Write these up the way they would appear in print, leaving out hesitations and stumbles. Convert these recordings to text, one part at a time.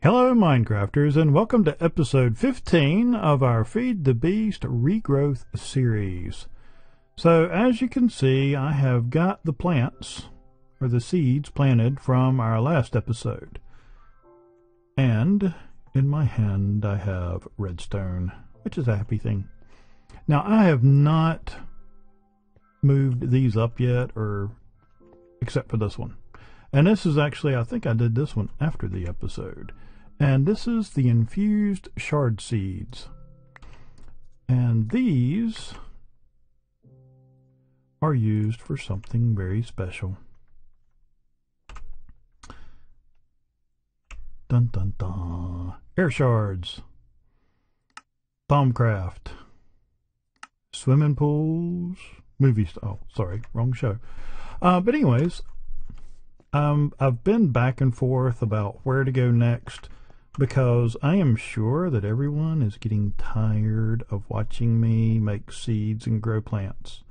Hello Minecrafters, and welcome to episode 15 of our Feed the Beast Regrowth series. So as you can see, I have got the plants, or the seeds, planted from our last episode. And in my hand I have redstone, which is a happy thing. Now I have not moved these up yet, or except for this one. And this is actually, I think I did this one after the episode. And this is the infused shard seeds. And these are used for something very special. Dun dun dun. Air shards. Thaumcraft. Swimming pools. Oh, sorry, wrong show. But anyways, I've been back and forth about where to go next, because I am sure that everyone is getting tired of watching me make seeds and grow plants.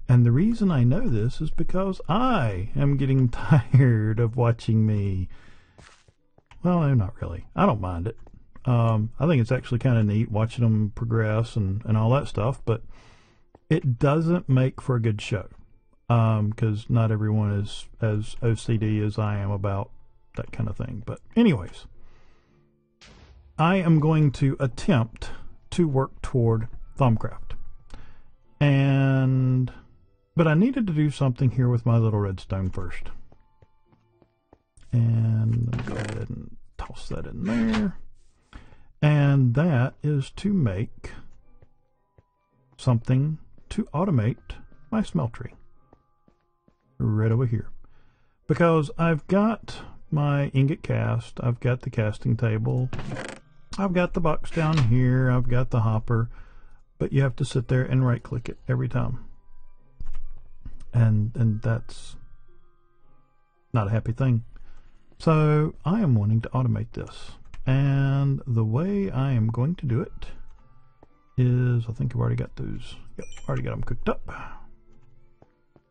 And the reason I know this is because I am getting tired of watching me. Well, no, not really. I don't mind it. I think it's actually kind of neat watching them progress and all that stuff, but it doesn't make for a good show. Because not everyone is as OCD as I am about that kind of thing. But anyways, I am going to attempt to work toward Thaumcraft. But I needed to do something here with my little redstone first. And let me go ahead and toss that in there. And that is to make something to automate my smeltery. Right over here. Because I've got my ingot cast, I've got the casting table, I've got the box down here, I've got the hopper, but you have to sit there and right click it every time. And that's not a happy thing. So I am wanting to automate this. And the way I am going to do it is, I think I've already got those. Yep, already got them cooked up.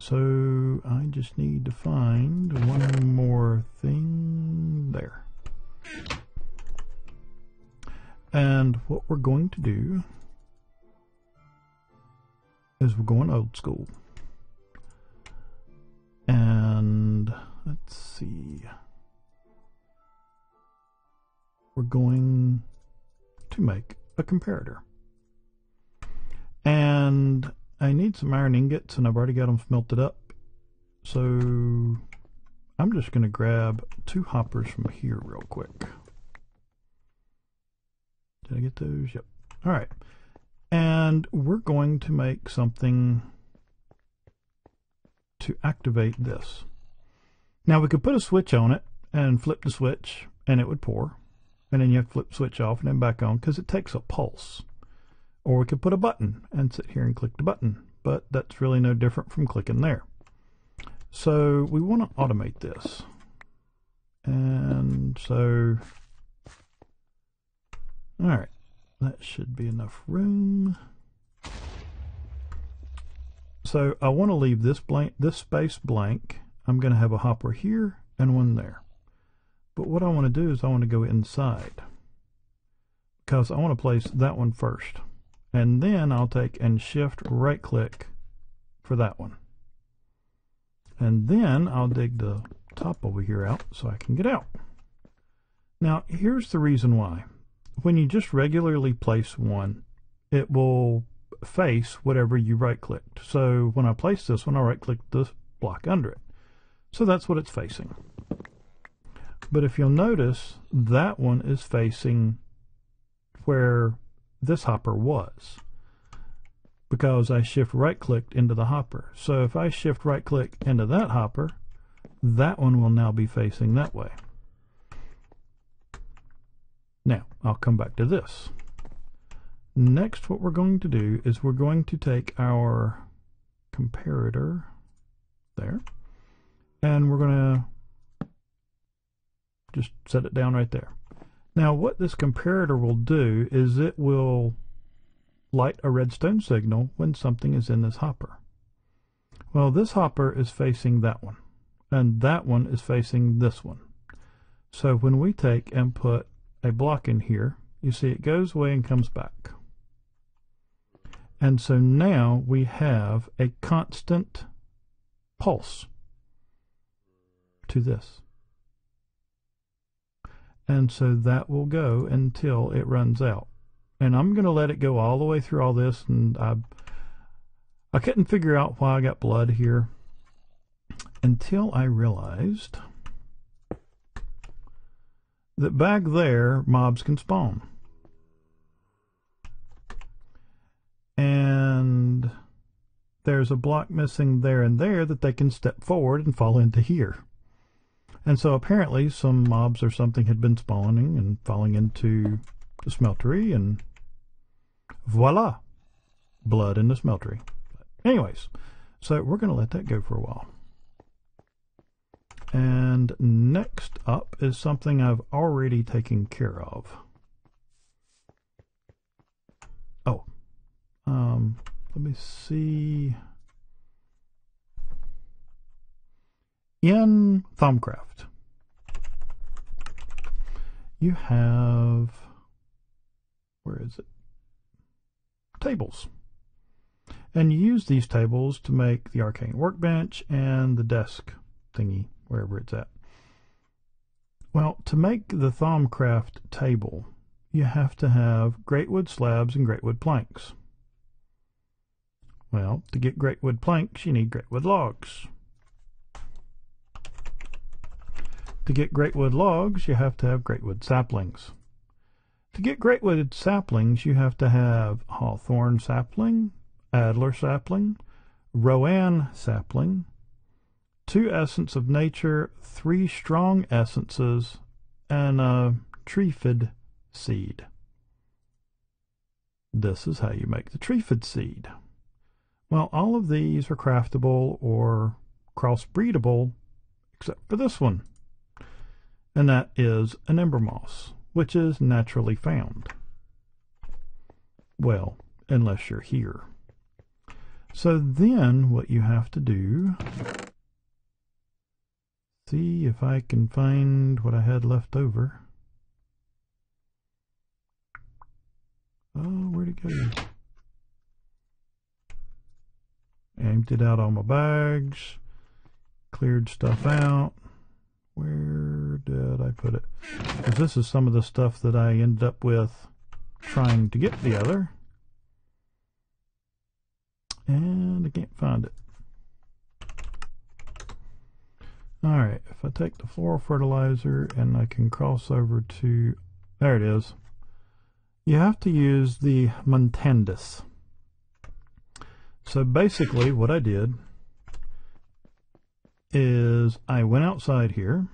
So I just need to find one more thing there. And what we're going to do is we're going old school. And let's see. We're going to make a comparator. And I need some iron ingots, and I've already got them smelted up. So I'm just going to grab 2 hoppers from here real quick. Did I get those? Yep. All right. And we're going to make something to activate this. Now we could put a switch on it and flip the switch and it would pour. And then you have to flip the switch off and then back on, because it takes a pulse. Or we could put a button and sit here and click the button, but that's really no different from clicking there. So we want to automate this. And so, all right, that should be enough room. So I want to leave this space blank. I'm going to have a hopper here and one there. But what I want to do is I want to go inside, because I want to place that one first. And then I'll take and shift right click for that one. And then I'll dig the top over here out so I can get out. Now here's the reason why. When you just regularly place one, it will face whatever you right clicked. So when I place this one, I'll right click this block under it. So that's what it's facing. But if you'll notice, that one is facing where this hopper was, because I shift right clicked into the hopper. So if I shift right click into that hopper, that one will now be facing that way. Now I'll come back to this. Next, what we're going to do is we're going to take our comparator there, and we're going to just set it down right there. Now what this comparator will do is it will light a redstone signal when something is in this hopper. Well, this hopper is facing that one, and that one is facing this one. So when we take and put a block in here, you see it goes away and comes back. And so now we have a constant pulse to this. And so that will go until it runs out. And I'm going to let it go all the way through all this. And I couldn't figure out why I got blood here until I realized that back there mobs can spawn. And there's a block missing there and there that they can step forward and fall into here. And so apparently some mobs or something had been spawning and falling into the smeltery, and voila, blood in the smeltery. Anyways, so we're going to let that go for a while. And next up is something I've already taken care of. Oh, let me see. In Thaumcraft, you have, where is it? Tables. And you use these tables to make the arcane workbench and the desk thingy, wherever it's at. Well, to make the Thaumcraft table, you have to have great wood slabs and great wood planks. Well, to get great wood planks, you need great wood logs. To get great wood logs, you have to have great wood saplings. To get great wood saplings, you have to have hawthorn sapling, adler sapling, rowan sapling, 2 essence of nature, 3 strong essences, and a treefid seed. This is how you make the treefid seed. Well, all of these are craftable or crossbreedable, except for this one. And that is an ember moss, which is naturally found. Well, unless you're here. So then what you have to do, see if I can find what I had left over. Oh, where'd it go? Emptied out all my bags, cleared stuff out. Where did I put it? Because this is some of the stuff that I ended up with trying to get together. And I can't find it. Alright, if I take the floral fertilizer and I can cross over to, there it is. You have to use the Montandus. So basically what I did is I went outside here,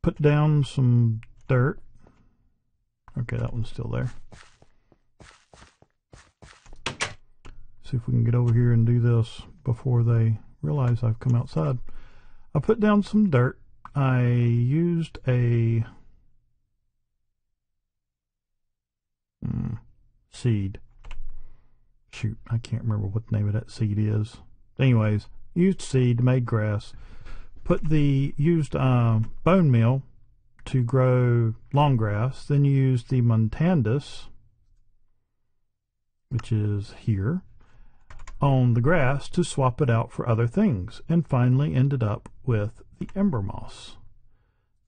put down some dirt. Okay, that one's still there. See if we can get over here and do this before they realize I've come outside. I put down some dirt. I used a seed. Shoot, I can't remember what the name of that seed is. Anyways, used seed, made grass. Used bone meal to grow long grass. Then used the Montandus, which is here, on the grass to swap it out for other things, and finally ended up with the ember moss.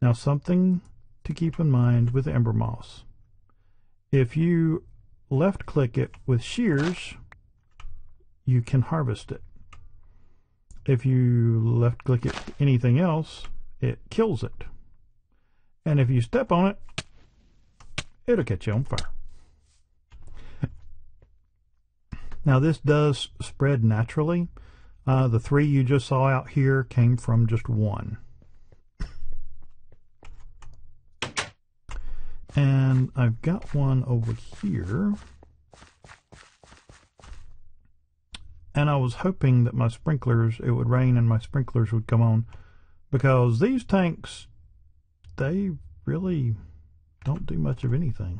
Now, something to keep in mind with the ember moss. If you left click it with shears, you can harvest it. If you left click it anything else, it kills it. And if you step on it, it'll catch you on fire. Now this does spread naturally. The 3 you just saw out here came from just 1. And I've got one over here. And I was hoping that my sprinklers, it would rain and my sprinklers would come on, because these tanks, they really don't do much of anything.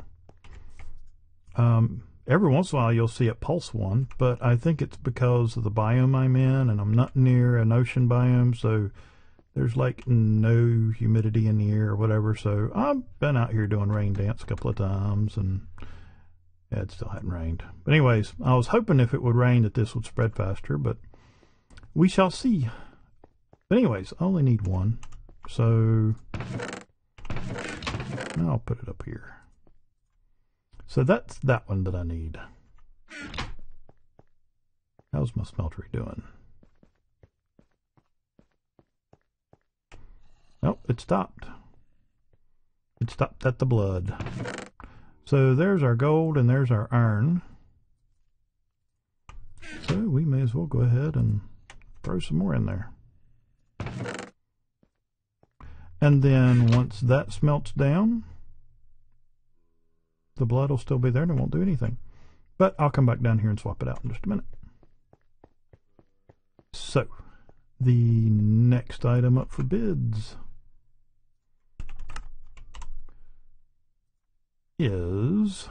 Every once in a while you'll see it pulse one, but I think it's because of the biome I'm in, and I'm not near an ocean biome, so there's like no humidity in the air or whatever. So I've been out here doing rain dance a couple of times, and yeah, it still hadn't rained. But anyways, I was hoping if it would rain that this would spread faster, but we shall see. But anyways, I only need one, so I'll put it up here. So that's that one that I need. How's my smeltery doing? Oh, it stopped. It stopped at the blood. So there's our gold and there's our iron. So we may as well go ahead and throw some more in there. And then once that smelts down, the blood will still be there and it won't do anything. But I'll come back down here and swap it out in just a minute. So, the next item up for bids is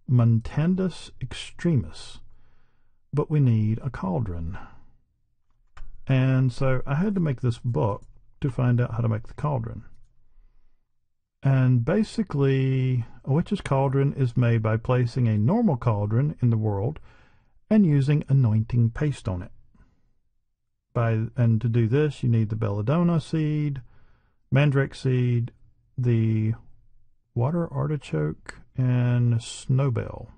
Montandus Extremis, but we need a cauldron. And so I had to make this book to find out how to make the cauldron. And basically, a witch's cauldron is made by placing a normal cauldron in the world and using anointing paste on it. And to do this, you need the belladonna seed, mandrake seed, the water artichoke, and snowbell.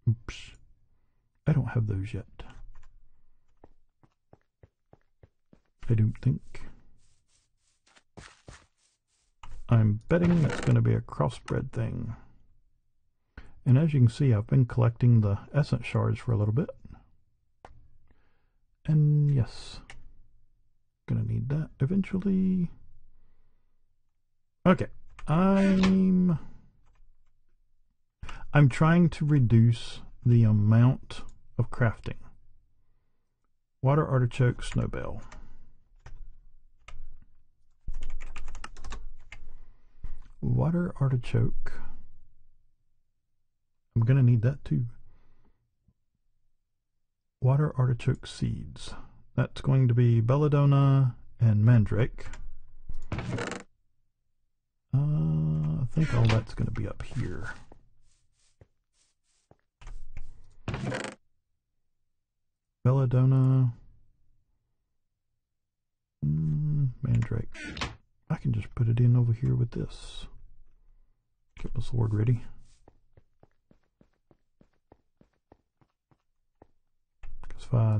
Oops. I don't have those yet. I don't think. I'm betting that's going to be a crossbred thing. And as you can see, I've been collecting the essence shards for a little bit. And yes, gonna need that eventually. Okay, I'm trying to reduce the amount of crafting. Water artichoke, snowbell. Water artichoke. I'm gonna need that too. Water artichoke seeds. That's going to be belladonna and mandrake. I think all that's going to be up here. Belladonna. Mandrake. I can just put it in over here with this. Get my sword ready. If I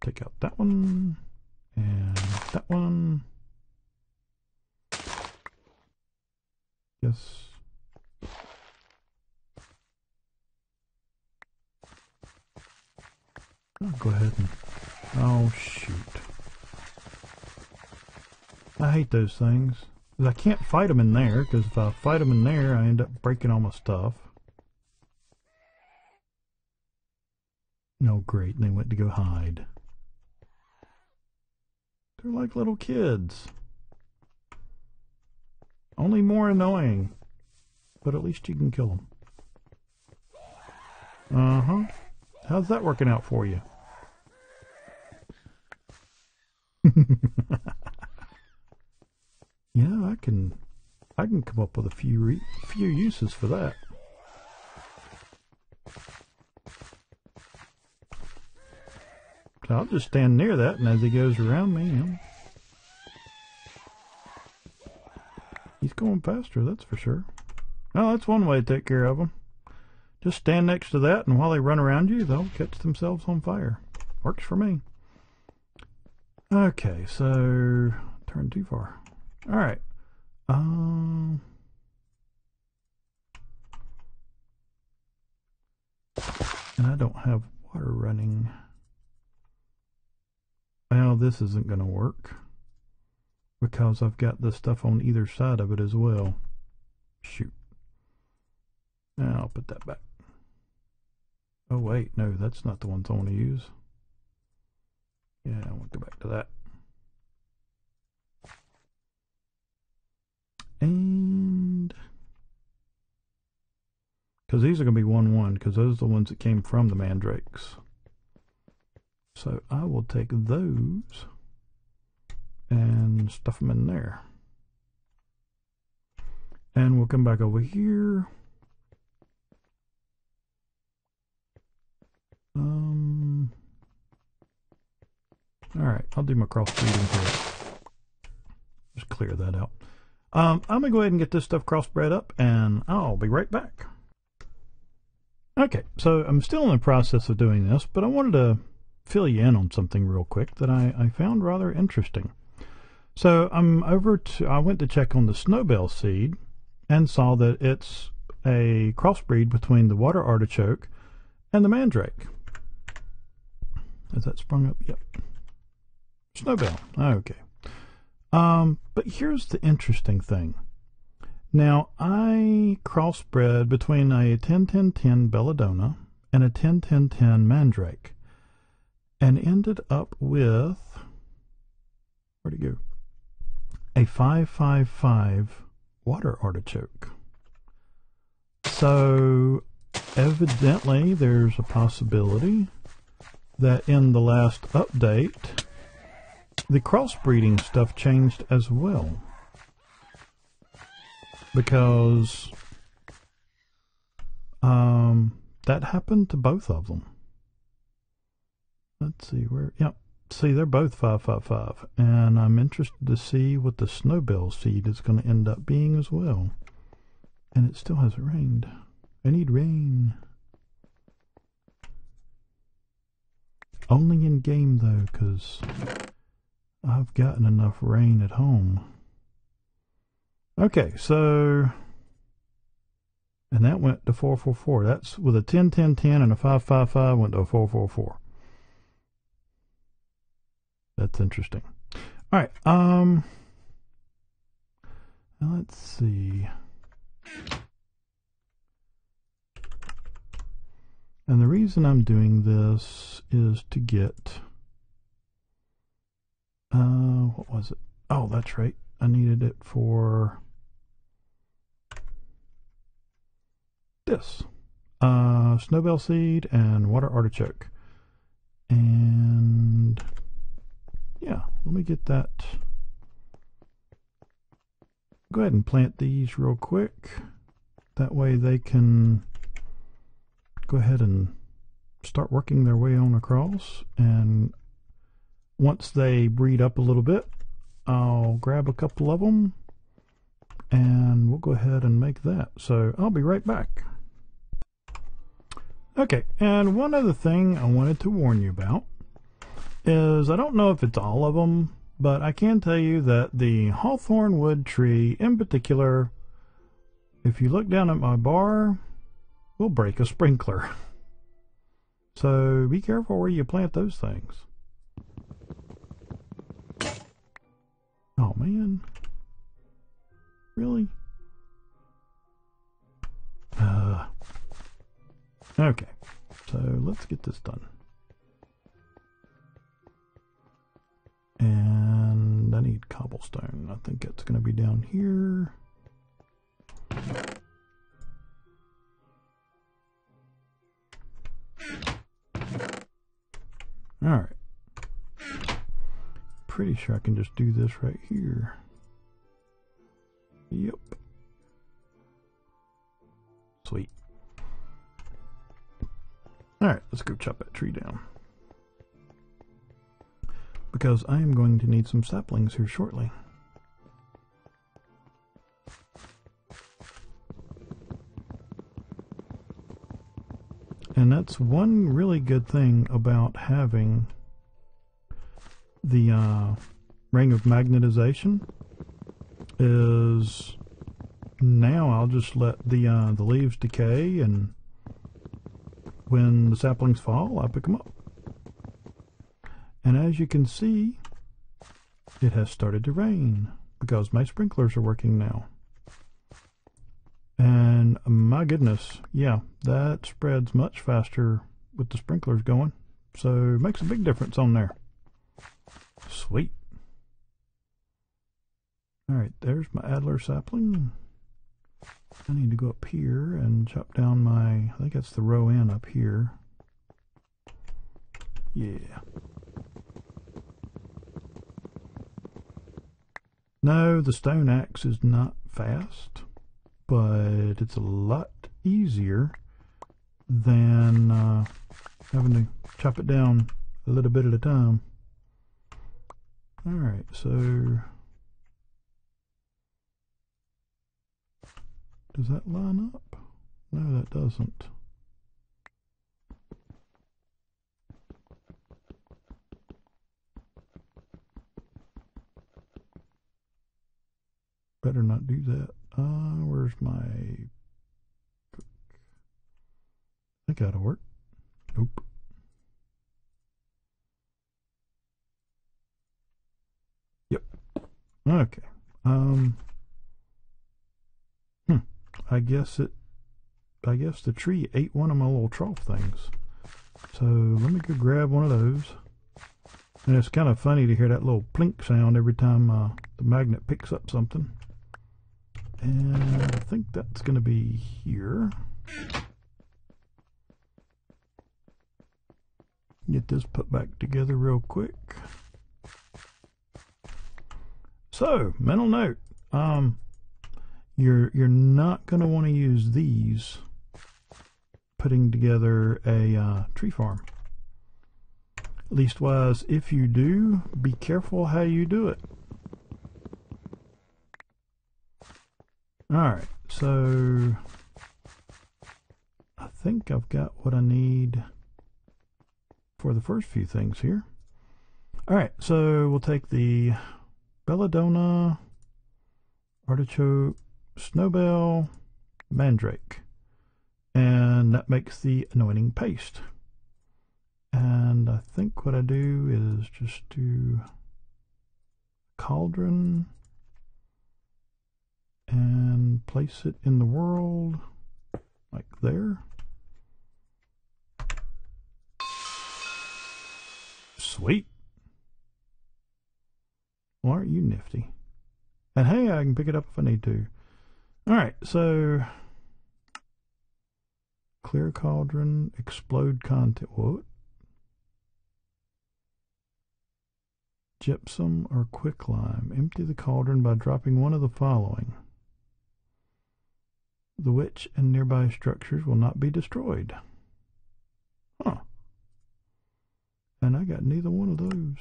take out that one and that one, yes. I'll go ahead and, oh shoot. I hate those things. I can't fight them in there, because if I fight them in there, I end up breaking all my stuff. No, great, and they went to go hide. They're like little kids. Only more annoying. But at least you can kill them. Uh-huh. How's that working out for you? Yeah, I can come up with a few uses for that. So I'll just stand near that, and as he goes around me, you know, he's going faster, that's for sure. Well, that's one way to take care of them. Just stand next to that, and while they run around you, they'll catch themselves on fire. Works for me. Okay, so turn too far. All right. And I don't have water running. Well, this isn't going to work because I've got the stuff on either side of it as well. Shoot. Now I'll put that back. Oh wait, no, that's not the ones I want to use. Yeah, I want to go back to that. And because these are going to be 1-1, because those are the ones that came from the mandrakes. So I will take those and stuff them in there. And we'll come back over here. Alright, I'll do my crossbreeding here. Just clear that out. I'm going to go ahead and get this stuff crossbred up, and I'll be right back. Okay, so I'm still in the process of doing this, but I wanted to fill you in on something real quick that I found rather interesting. So I went to check on the snowbell seed and saw that it's a crossbreed between the water artichoke and the mandrake. Has that sprung up? Yep. Snowbell. Okay. But here's the interesting thing. Now, I crossbred between a 10-10-10 belladonna and a 10-10-10 mandrake and ended up with, where'd it go? A 5-5-5 water artichoke. So, evidently, there's a possibility that in the last update, the crossbreeding stuff changed as well. Because that happened to both of them. Let's see where, yep. See, they're both 5-5-5, and I'm interested to see what the snowbell seed is going to end up being as well. And it still hasn't rained. I need rain. Only in game though, because I've gotten enough rain at home. Okay, so, and that went to 4-4-4. That's with a 10-10-10 and a 5-5-5 went to a 4-4-4. That's interesting. All right, now let's see. And the reason I'm doing this is to get, what was it? Oh, that's right. I needed it for this. Snowbell seed and water artichoke. And yeah, let me get that. Go ahead and plant these real quick. That way they can go ahead and start working their way on across. And once they breed up a little bit, I'll grab a couple of them and we'll go ahead and make that. So I'll be right back. Okay, and one other thing I wanted to warn you about is, I don't know if it's all of them, but I can tell you that the hawthorn wood tree in particular, if you look down at my bar, will break a sprinkler. So be careful where you plant those things. Oh man. Really? Okay, so let's get this done. And I need cobblestone. I think it's going to be down here. Alright. Pretty sure I can just do this right here. Yep. Sweet. Alright, let's go chop that tree down. Because I am going to need some saplings here shortly. And that's one really good thing about having the ring of magnetization, is now I'll just let the leaves decay, and when the saplings fall, I pick them up. And as you can see, it has started to rain because my sprinklers are working now. And my goodness, yeah, that spreads much faster with the sprinklers going. So it makes a big difference on there. Sweet. Alright, there's my Adler sapling. I need to go up here and chop down my, I think that's the row in up here. Yeah. No, the stone axe is not fast, but it's a lot easier than having to chop it down a little bit at a time. Alright, so does that line up? No, that doesn't. Better not do that. Where's my... That gotta work. Nope. Yep. Okay. I guess the tree ate one of my little trough things. So let me go grab one of those. And it's kind of funny to hear that little plink sound every time the magnet picks up something. And I think that's going to be here. Get this put back together real quick. So, mental note. You're not going to want to use these putting together a tree farm. Leastwise, if you do, be careful how you do it. Alright, so I think I've got what I need for the first few things here. Alright, so we'll take the belladonna, artichoke, snowbell, mandrake, and that makes the anointing paste. And I think what I do is just do cauldron and place it in the world like there. Sweet. Well, aren't you nifty? And hey, I can pick it up if I need to. Alright, so clear cauldron, explode content. What? Gypsum or quicklime. Empty the cauldron by dropping one of the following. The witch and nearby structures will not be destroyed. Huh. And I got neither one of those.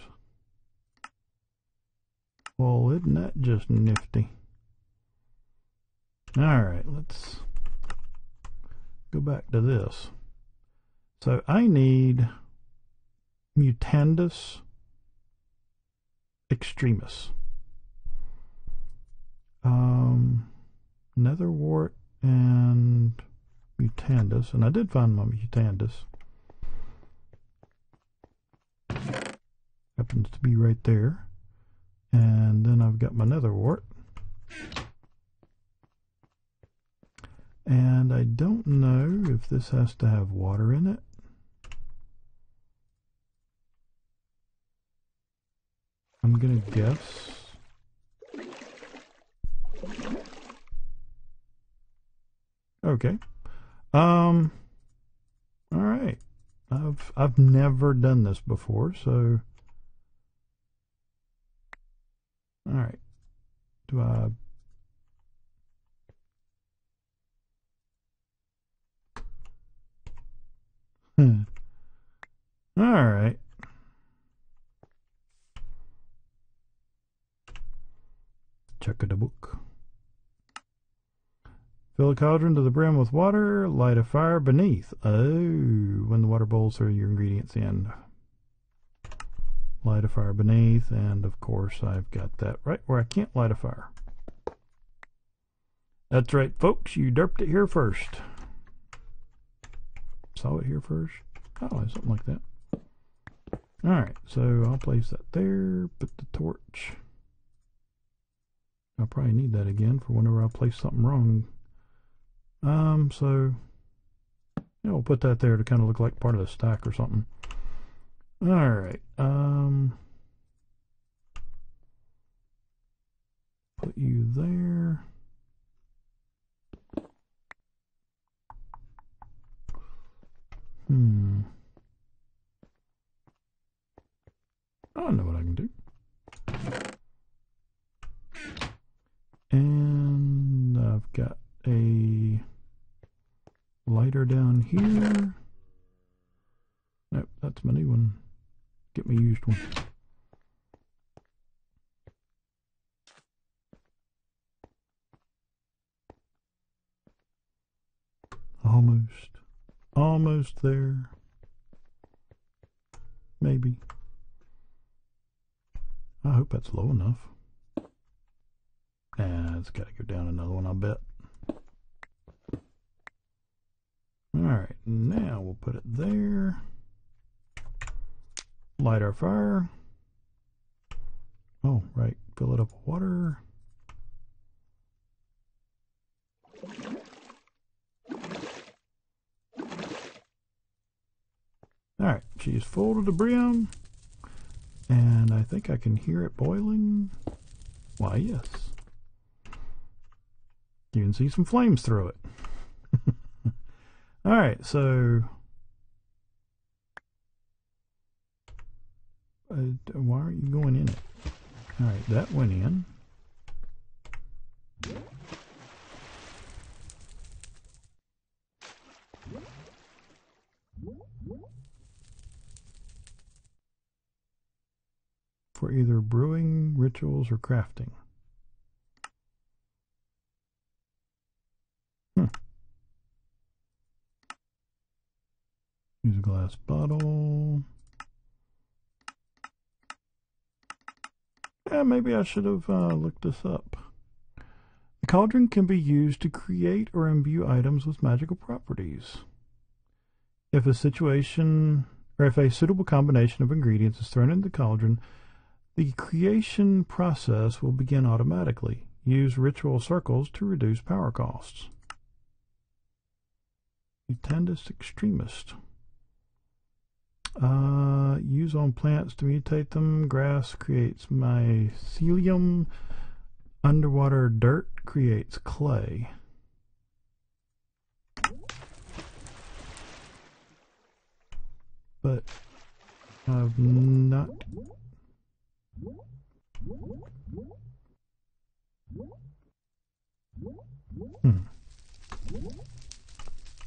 Well, isn't that just nifty? Alright, let's go back to this. So I need Mutandus extremis, netherwort, and Mutandus, and I did find my Mutandus. Happens to be right there. And then I've got my netherwort. And I don't know if this has to have water in it. I'm gonna guess. Okay. All right. I've never done this before, so. All right. Do I? All right. Check the book. Fill a cauldron to the brim with water. Light a fire beneath. Oh, when the water boils, throw your ingredients in. Light a fire beneath, and of course I've got that right where I can't light a fire. That's right, folks. You derped it here first. Saw it here first. Oh, something like that. Alright, so I'll place that there. Put the torch. I'll probably need that again for whenever I place something wrong. So yeah, we'll put that there to kind of look like part of the stack or something. Alright, put you there. I know what I can do. got a lighter down here. Nope, that's my new one. Get me used one. Almost there. Maybe. I hope that's low enough. Nah, it's got to go down another one, I bet. Alright, now we'll put it there. Light our fire. Oh, right. Fill it up with water. Alright, she's full to the brim. And I think I can hear it boiling. Why, yes. You can see some flames through it. Alright, so... why aren't you going in it? Alright, that went in. For either brewing, rituals, or crafting. Use a glass bottle. Yeah, maybe I should have looked this up. The cauldron can be used to create or imbue items with magical properties. If a suitable combination of ingredients is thrown into the cauldron, the creation process will begin automatically. Use ritual circles to reduce power costs. Mutandis extremist. Use on plants to mutate them. Grass creates mycelium. Underwater dirt creates clay. But I've not...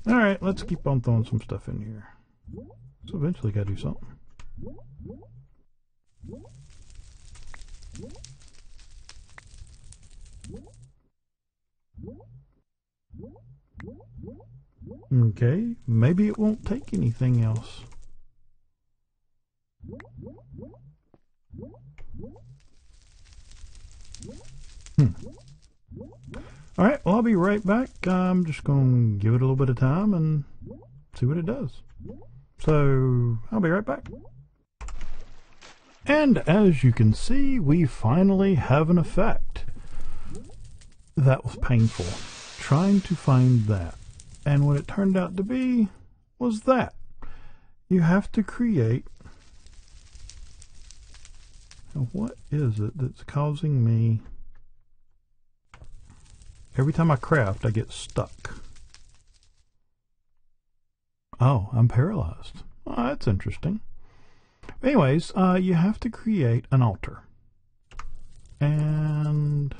Alright, let's keep on throwing some stuff in here. So eventually gotta do something. Okay, maybe it won't take anything else. Alright, well, I'll be right back. I'm just going to give it a little bit of time and see what it does. So, I'll be right back. And as you can see, we finally have an effect. That was painful. Trying to find that. And what it turned out to be was that. You have to create... Now, what is it that's causing me... Every time I craft, I get stuck. Oh, I'm paralyzed. Oh, that's interesting. Anyways, you have to create an altar. And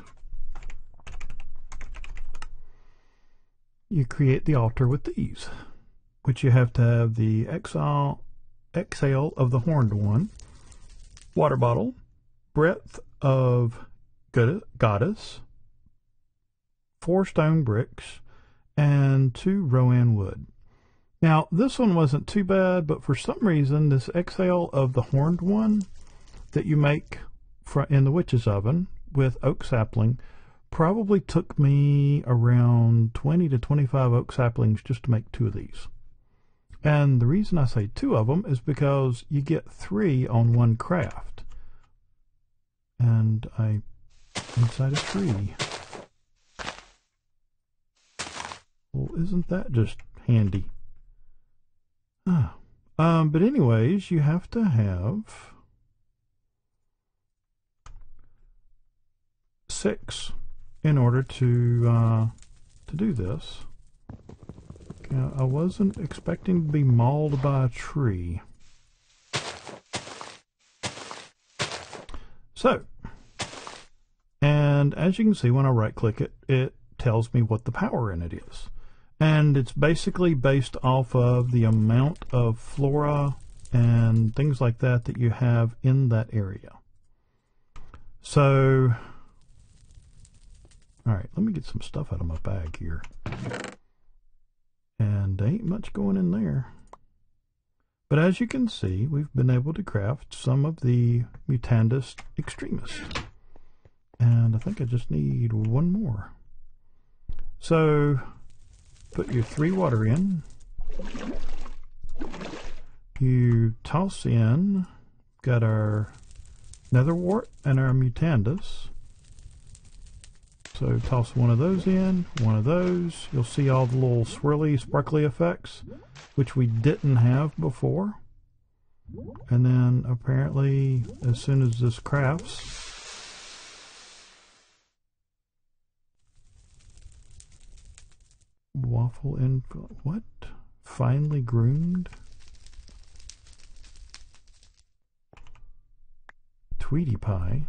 you create the altar with these, which you have to have the exhale of the horned one, water bottle, breath of goddess, 4 stone bricks, and 2 Rowan wood. Now, this one wasn't too bad, but for some reason, this exhale of the horned one that you make in the witch's oven with oak sapling probably took me around 20 to 25 oak saplings just to make 2 of these. And the reason I say 2 of them is because you get 3 on 1 craft. And inside a tree. Well, isn't that just handy? But anyways, you have to have 6 in order to do this. Now, I wasn't expecting to be mauled by a tree. So, and as you can see, when I right click it, it tells me what the power in it is. And it's basically based off of the amount of flora and things like that that you have in that area. So, alright, let me get some stuff out of my bag here. And there ain't much going in there. But as you can see, we've been able to craft some of the Mutandis Extremis. And I think I just need one more. So, put your 3 water in. You toss in, got our Netherwort and our Mutandis. So toss one of those in, one of those. You'll see all the little swirly, sparkly effects, which we didn't have before. And then apparently, as soon as this crafts, waffle in, what? Finely groomed? Tweety Pie.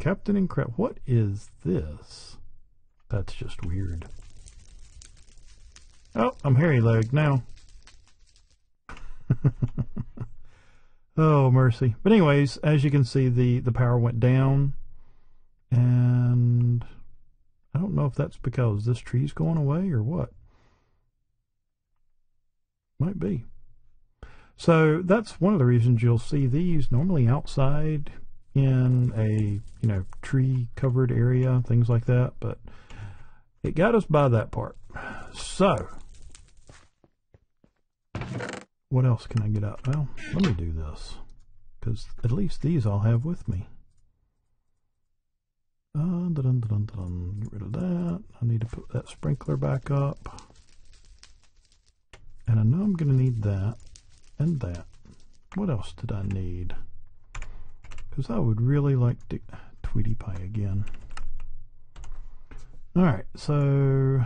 Captain and Crab. What is this? That's just weird. Oh, I'm hairy legged now. Oh, mercy. But anyways, as you can see, the power went down. And I don't know if that's because this tree's going away or what. Might be. So that's one of the reasons you'll see these normally outside in a, you know, tree covered area, things like that, but it got us by that part. So what else can I get out? Well, let me do this, because at least these I'll have with me. Get rid of that. I need to put that sprinkler back up, and I know I'm going to need that and that. What else did I need? Because I would really like to... Tweety Pie again. Alright, so...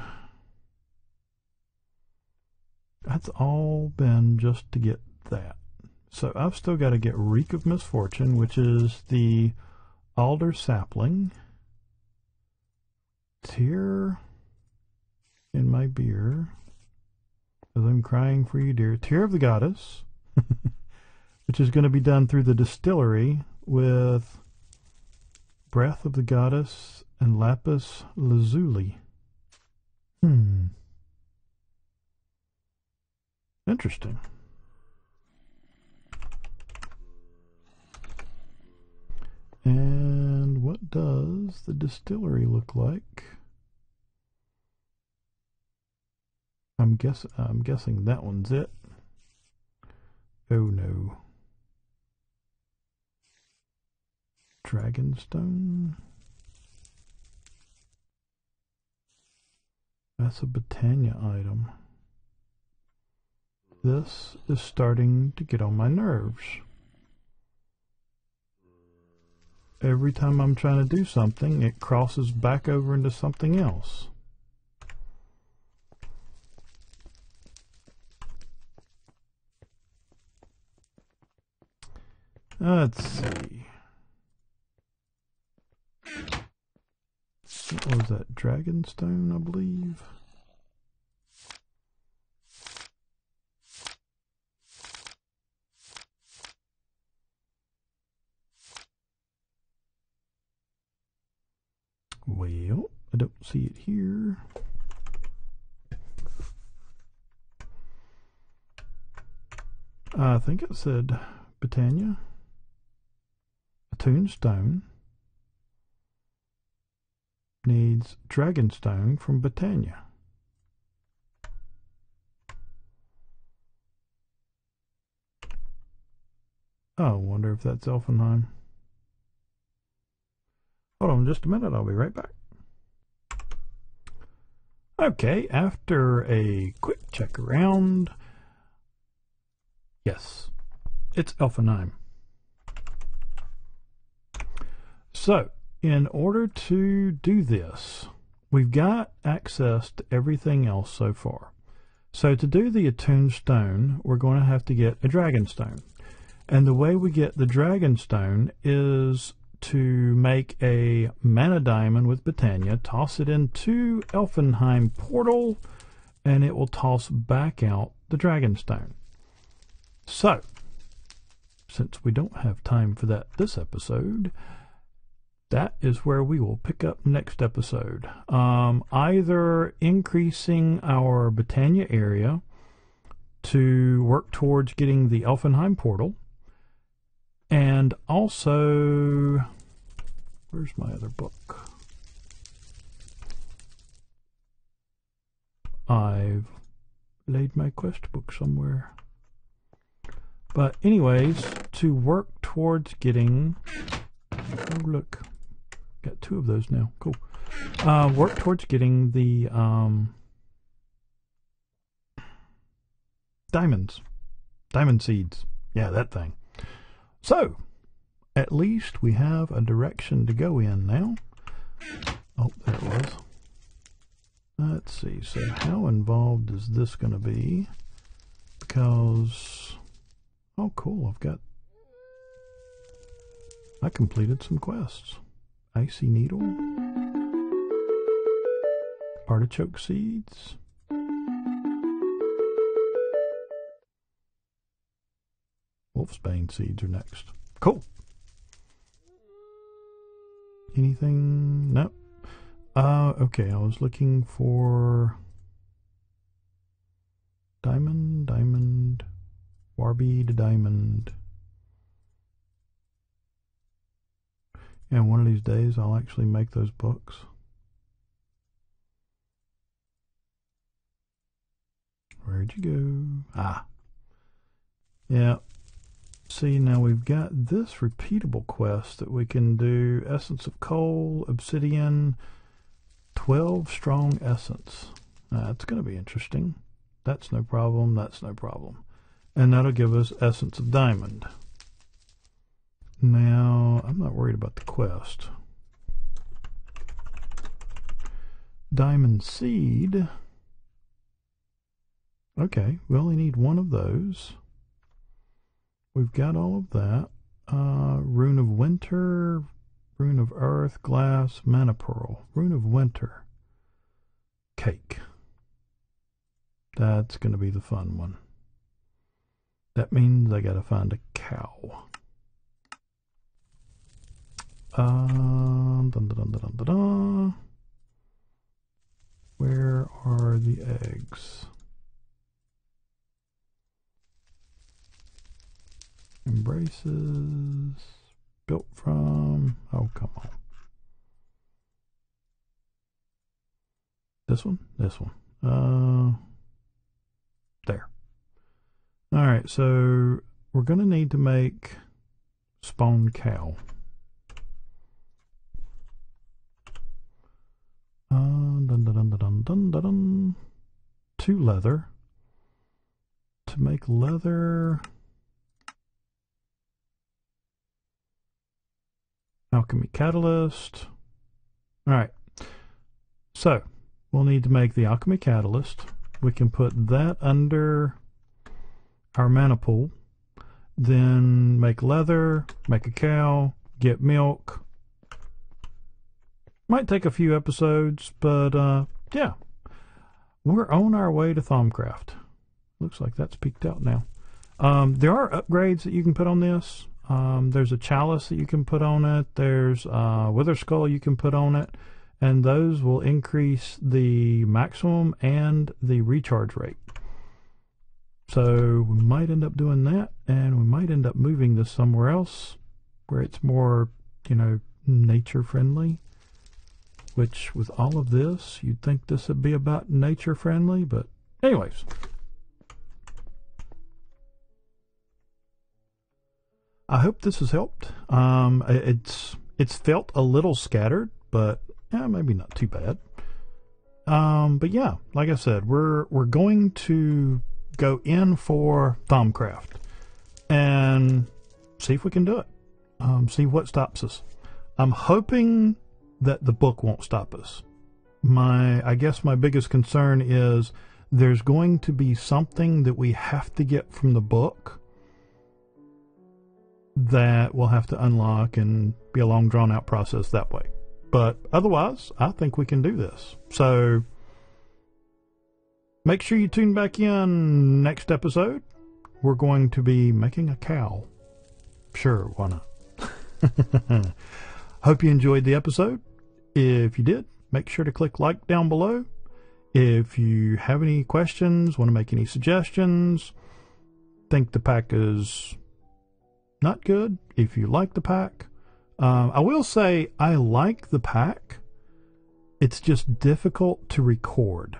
that's all been just to get that. So I've still got to get Reek of Misfortune, which is the alder sapling. Tear in my beer, as I'm crying for you, dear. Tear of the Goddess, which is going to be done through the distillery with Breath of the Goddess and Lapis Lazuli. Interesting. And what does the distillery look like? I'm guessing that one's it. Oh no. Dragonstone. That's a Britannia item. This is starting to get on my nerves. Every time I'm trying to do something, it crosses back over into something else. Let's see. What was that? Dragonstone, I believe. Well, I don't see it here. I think it said Britannia. A tombstone needs Dragonstone from Britannia. I wonder if that's Elfenheim. Hold on just a minute, I'll be right back. Okay, after a quick check around, yes, it's Elfenheim. So, in order to do this, we've got access to everything else so far. So to do the attuned stone, we're going to have to get a Dragonstone. And the way we get the Dragonstone is to make a mana diamond with Britannia, toss it into Elfenheim portal, and it will toss back out the Dragonstone. So, since we don't have time for that this episode, that is where we will pick up next episode. Either increasing our Britannia area to work towards getting the Elfenheim portal, and also, where's my other book? I've laid my quest book somewhere. But anyways, to work towards getting, oh look, got 2 of those now, cool. Work towards getting the diamonds, diamond seeds, yeah, that thing. So, at least we have a direction to go in now. Oh, there it was. Let's see, so how involved is this going to be? Because, oh cool, I completed some quests. Icy Needle, Artichoke Seeds, Wolfsbane Seeds are next. Cool. Anything? Nope. Okay, I was looking for diamond, Warbead diamond. And one of these days I'll actually make those books. Where'd you go? Ah. Yeah. See, now we've got this repeatable quest that we can do. Essence of Coal, Obsidian, 12 strong essence. That's going to be interesting. That's no problem. That's no problem. And that'll give us Essence of Diamond. Now, I'm not worried about the quest. Diamond Seed. Okay, we only need 1 of those. We've got all of that. Rune of Winter, Rune of Earth, Glass, Mana Pearl. Rune of Winter. Cake. That's going to be the fun one. That means I got to find a cow. Dun, dun, dun, dun, dun, dun. Where are the eggs? Embraces. Built from. Oh, come on. This one? This one. There. Alright, so we're going to need to make spawn cow. Dun, dun, dun, dun, dun, dun, dun. 2 leather. To make leather. Alchemy Catalyst. Alright. So, we'll need to make the Alchemy Catalyst. We can put that under our mana pool. Then make leather, make a cow, get milk. Might take a few episodes, but yeah. We're on our way to Thaumcraft. Looks like that's peaked out now. There are upgrades that you can put on this. There's a chalice that you can put on it. There's a wither skull you can put on it. And those will increase the maximum and the recharge rate. So we might end up doing that, and we might end up moving this somewhere else where it's more, you know, nature friendly. Which, with all of this, you'd think this would be about nature friendly, but anyways. I hope this has helped. It's felt a little scattered, but yeah, maybe not too bad. But yeah, like I said, we're going to go in for Thaumcraft and see if we can do it. See what stops us. I'm hoping that the book won't stop us. I guess my biggest concern is there's going to be something that we have to get from the book that we'll have to unlock and be a long drawn out process that way. But otherwise, I think we can do this. So make sure you tune back in next episode. We're going to be making a cow. Sure, why not? Hope you enjoyed the episode. If you did, make sure to click like down below. If you have any questions, want to make any suggestions, think the pack is not good, if you like the pack, I will say I like the pack. It's just difficult to record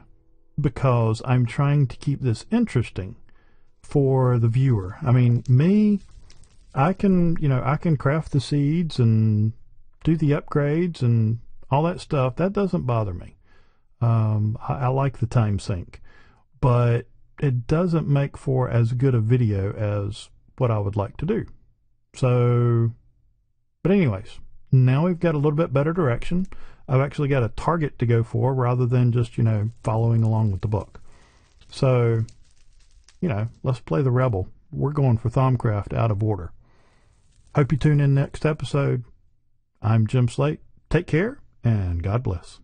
because I'm trying to keep this interesting for the viewer. I mean, me, I can craft the seeds and do the upgrades and all that stuff. That doesn't bother me. I like the time sink, but it doesn't make for as good a video as what I would like to do. So, but anyways, now we've got a little bit better direction. I've actually got a target to go for rather than just, following along with the book. So, let's play the rebel. We're going for Thaumcraft out of order. Hope you tune in next episode. I'm Jim Slate. Take care and God bless.